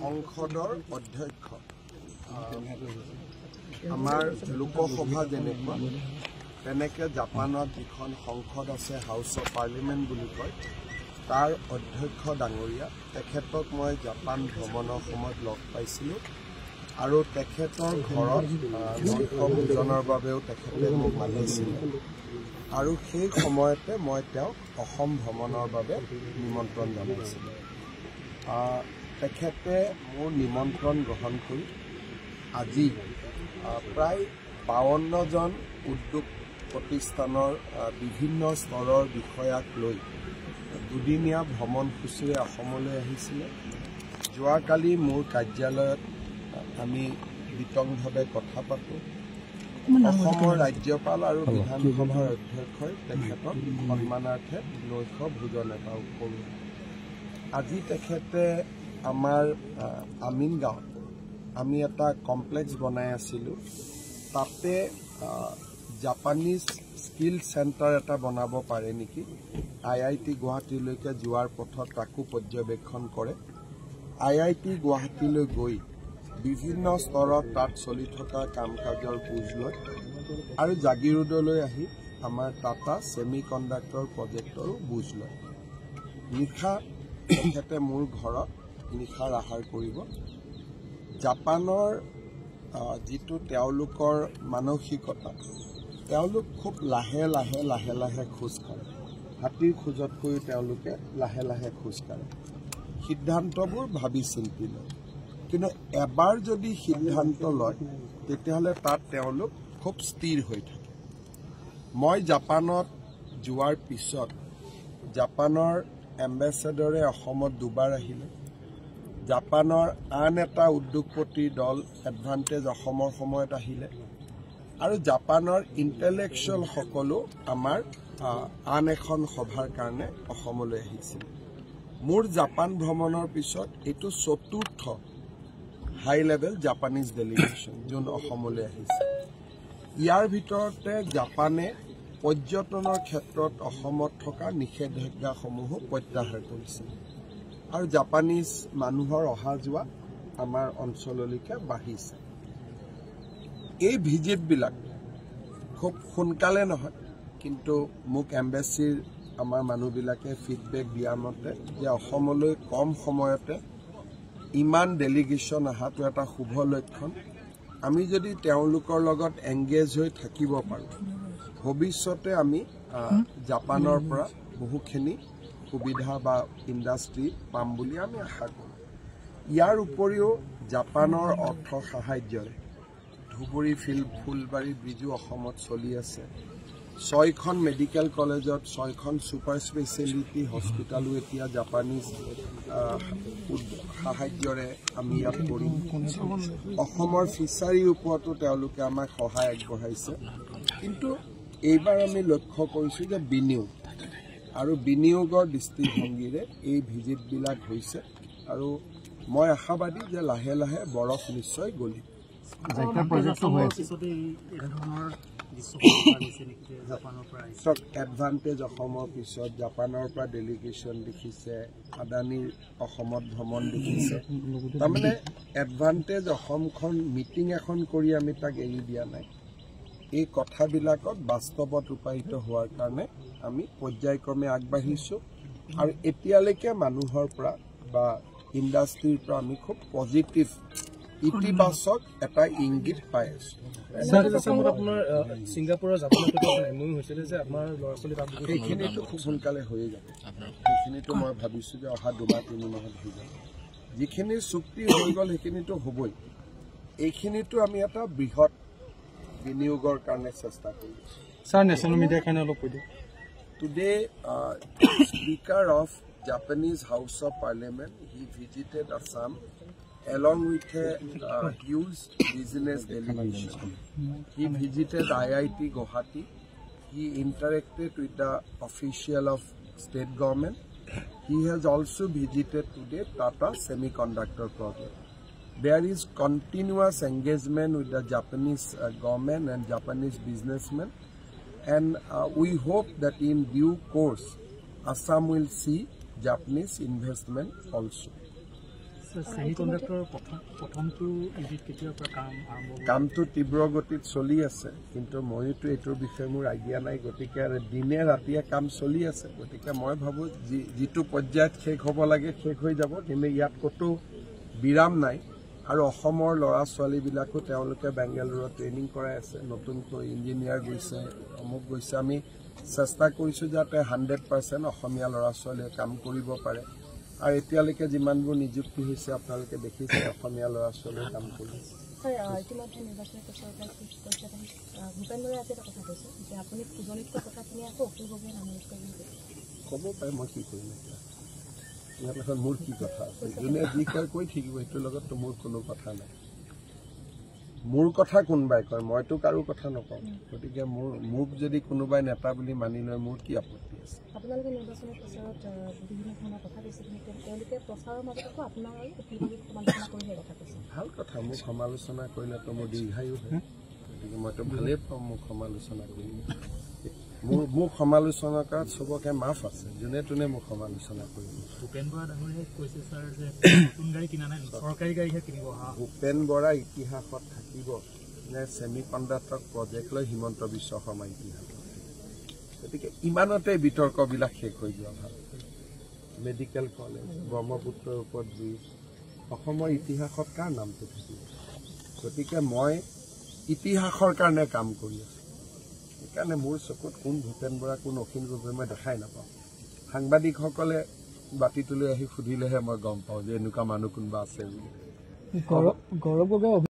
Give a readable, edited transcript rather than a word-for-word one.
সংসদৰ অধ্যক্ষ আমাৰ লোকসভা যেনেকুৱা তেনেকে জাপানত যিখন সংসদ আছে হাউচ অফ পাৰ্লিমেণ্ট বুলি কয় তাৰ অধ্যক্ষ ডাঙৰীয়া তেখেতক মই জাপান ভ্ৰমণৰ সময়ত লগ পাইছিলোঁ আৰু তেখেতৰ ঘৰত ভোজনৰ বাবেও তেখেতে মোক মাতিছিলে আৰু সেই সময়তে মই তেওঁক অসম ভ্ৰমণৰ বাবে নিমন্ত্ৰণ জনাইছিলোঁ তেখেতে মোৰ নিমন্ত্ৰণ গ্ৰহণ কৰি আজি প্ৰায় 52জন উদ্যোগ প্ৰতিষ্ঠানৰ বিভিন্ন স্তৰৰ বিষয়াক লৈ দুদিনীয়া ভ্ৰমণসূচীৰে অসমলৈ আহিছিলে যোৱাকালি মোৰ কাৰ্যালয়ত আমি বিতংভাৱে কথা পাতোঁ অসমৰ ৰাজ্যপাল আৰু বিধানসভাৰ অধ্যক্ষই তেখেতক সন্মানাৰ্থে নৈশ ভোজন এটাও কৰোঁ আজি তেখেতে আমাৰ আমিন গাঁৱত আমি এটা কমপ্লেক্স বনাই আছিলোঁ তাতে জাপানিজ স্কিল চেণ্টাৰ এটা বনাব পাৰে নেকি IIT গুৱাহাটীলৈকে যোৱাৰ পথত তাকো পৰ্যবেক্ষণ কৰে IIT গুৱাহাটীলৈ গৈ বিভিন্ন স্তৰত তাত চলি থকা কাম কাজৰ বুজ লয় আৰু জাগিৰোডলৈ আহি আমাৰ টাটা ছেমি কণ্ডাক্টৰ প্ৰজেক্টৰো বুজ লয় নিশা তেখেতে মোৰ ঘৰত নিশাৰ আহাৰ কৰিব জাপানৰ যিটো তেওঁলোকৰ মানসিকতা তেওঁলোক খুব লাহে লাহে খোজ কাঢ়ে হাতীৰ খোজতকৈ তেওঁলোকে লাহে লাহে খোজ কাঢ়ে সিদ্ধান্তবোৰ ভাবি চিন্তি লয় কিন্তু এবাৰ যদি সিদ্ধান্ত লয় তেতিয়াহ'লে তাত তেওঁলোক খুব স্থিৰ হৈ থাকে মই জাপানত যোৱাৰ পিছত জাপানৰ এম্বেছাডৰে অসমত দুবাৰ আহিলে জাপানৰ আন এটা উদ্যোগপতিৰ দল এডভান্টেজ অসমৰ সময়ত আহিলে আৰু জাপানৰ ইণ্টেলেকচুৱেল সকলো আমাৰ আন এখন সভাৰ কাৰণে অসমলৈ আহিছিল মোৰ জাপান ভ্ৰমণৰ পিছত এইটো চতুৰ্থ হাই লেভেল জাপানিজ ডেলিগেশ্যন যোন অসমলৈ আহিছে ইয়াৰ ভিতৰতে জাপানে পৰ্যটনৰ ক্ষেত্ৰত অসমত থকা নিষেধাজ্ঞাসমূহো প্ৰত্যাহাৰ কৰিছে আৰু জাপানিজ মানুহৰ অহা যোৱা আমাৰ অঞ্চললৈকে বাঢ়িছে এই ভিজিটবিলাক খুব সোনকালে নহয় কিন্তু মোক এম্বেচিৰ আমাৰ মানুহবিলাকে ফিডবেক দিয়া মতে যে অসমলৈ কম সময়তে ইমান ডেলিগেশ্যন অহাটো এটা শুভ লক্ষণ আমি যদি তেওঁলোকৰ লগত এংগেজ হৈ থাকিব পাৰোঁ ভৱিষ্যতে আমি জাপানৰ পৰা বহুখিনি সুবিধা বা ইণ্ডাষ্ট্ৰী পাম বুলি আমি আশা কৰোঁ ইয়াৰ উপৰিও জাপানৰ অৰ্থ সাহায্যৰে ধুবুৰী ফুলবাৰী ব্ৰিজো অসমত চলি আছে 6খন মেডিকেল কলেজত 6খন ছুপাৰ স্পেচিয়েলিটি হস্পিটেলো এতিয়া জাপানিজ সাহায্যৰে আমি ইয়াত কৰিম অসমৰ ফিচাৰীৰ ওপৰতো তেওঁলোকে আমাক সহায় আগবঢ়াইছে কিন্তু এইবাৰ আমি লক্ষ্য কৰিছোঁ যে বিনিয়োগ আৰু বিনিয়োগৰ দৃষ্টিভংগীৰে এই ভিজিটবিলাক হৈছে আৰু মই আশাবাদী যে লাহে লাহে বৰফ নিশ্চয় গলিব এডভান্টেজ অসমৰ পিছত জাপানৰ পৰা ডেলিগেশ্যন দেখিছে আদানীৰ অসমত ভ্ৰমণ দেখিছে তাৰমানে এডভান্টেজ অসমখন মিটিং এখন কৰি আমি তাক এৰি দিয়া নাই এই কথাবিলাকত বাস্তৱত ৰূপায়িত হোৱাৰ কাৰণে আমি পৰ্যায়ক্ৰমে আগবাঢ়িছোঁ আৰু এতিয়ালৈকে মানুহৰ পৰা বা ইণ্ডাষ্ট্ৰীৰ পৰা আমি খুব পজিটিভ ইতিবাচক এটা ইংগিত পাই আছোঁ সেইখিনিতো খুব সোনকালে হৈ যাব সেইখিনিতো মই ভাবিছোঁ যে অহা 2-3 মাহত হৈ যাব যিখিনি চুক্তি হৈ গ'ল সেইখিনিতো হ'বই এইখিনিতো আমি এটা বৃহৎ বিনিয়োগৰ কাৰণে চেষ্টা কৰি আছোঁ ছাৰ নেশ্যনেল মিডিয়াৰ কাৰণে অলপ কৈ দিয়ক today speaker of Japanese House of Parliament he visited Assam along with a huge business delegation he visited IIT Guwahati he interacted with the official of state government he has also visited today Tata Semiconductor project there is continuous engagement with the Japanese government and Japanese businessmen and we hope that in due course Assam will see Japanese investment also. কামটো তীব্ৰ গতিত চলি আছে কিন্তু মইতো এইটোৰ বিষয়ে মোৰ আইডিয়া নাই গতিকে দিনে ৰাতিয়ে কাম চলি আছে গতিকে মই ভাবো যিটো পৰ্যায়ত শেষ হ'ব লাগে শেষ হৈ যাব কিন্তু ইয়াত কতো বিৰাম নাই আৰু অসমৰ ল'ৰা ছোৱালীবিলাকো তেওঁলোকে বেংগালুৰুত ট্ৰেইনিং কৰাই আছে নতুনকৈ ইঞ্জিনিয়াৰ গৈছে অমুক গৈছে আমি চেষ্টা কৰিছোঁ যাতে 100% অসমীয়া ল'ৰা ছোৱালীয়ে কাম কৰিব পাৰে আৰু এতিয়ালৈকে যিমানবোৰ নিযুক্তি হৈছে আপোনালোকে দেখিছে অসমীয়া ল'ৰা ছোৱালীয়ে কাম কৰি আছে ইতিমধ্যে নিৰ্বাচনী প্ৰচাৰ ভূপেন বৰাই আজি এটা কথা কৈছে যে আপুনি সুজনিত কথাখিনি আকৌ অখিলগগৈয়ে নামত কৰিব ক'ব পাৰে মই কি কৰিম এতিয়া ইয়াৰ লগত মোৰ কি কথা আছে যোনে যি কয় কৈ থাকিব এইটোৰ লগততো মোৰ কোনো কথা নাই মোৰ কথা কোনোবাই কয় মইতো কাৰো কথা নকওঁ গতিকে মোক যদি কোনোবাই নেতা বুলি মানি লয় মোৰ কি আপত্তি আছে আপোনালোকে নিৰ্বাচনী প্ৰচাৰত বিভিন্ন ধৰণৰ কথা কৈছে কিন্তু তেওঁলোকে প্ৰচাৰৰ মাজত আকৌ আপোনাৰ আৰু অখিলগগৈক সমালোচনা কৰিহে কথা কৈছে ভাল কথা মোক সমালোচনা কৰিলেতো মোৰ দীৰ্ঘায়ু হয় গতিকে মইতো ভালেই পাওঁ মোক সমালোচনা কৰি মোক সমালোচনা কৰাত চবকে মাফ আছে যোনে তোনে মোক সমালোচনা কৰিব ভূপেন বৰা ডাঙৰীয়াই কৈছে ছাৰ যে নতুন গাড়ী কিনা নাই চৰকাৰী গাড়ীহে কিনিব ভূপেন বৰা ইতিহাসত থাকিব নে ছেমি কণ্ডাক্টৰ প্ৰজেক্ট লৈ হিমন্ত বিশ্ব শৰ্মা ইতিহাসত গতিকে ইমানতে বিতৰ্কবিলাক শেষ হৈ যোৱা ভাল মেডিকেল কলেজ ব্ৰহ্মপুত্ৰৰ ওপৰত ব্ৰিজ অসমৰ ইতিহাসত কাৰ নামটো থাকিব গতিকে মই ইতিহাসৰ কাৰণে কাম কৰি আছোঁ সেইকাৰণে মোৰ চকুত কোন ভূপেন বৰা কোন অখিল গগৈ মই দেখাই নাপাওঁ সাংবাদিকসকলে বাতিটোলৈ আহি সুধিলেহে মই গম পাওঁ যে এনেকুৱা মানুহ কোনোবা আছে বুলি গৌৰৱ গগৈ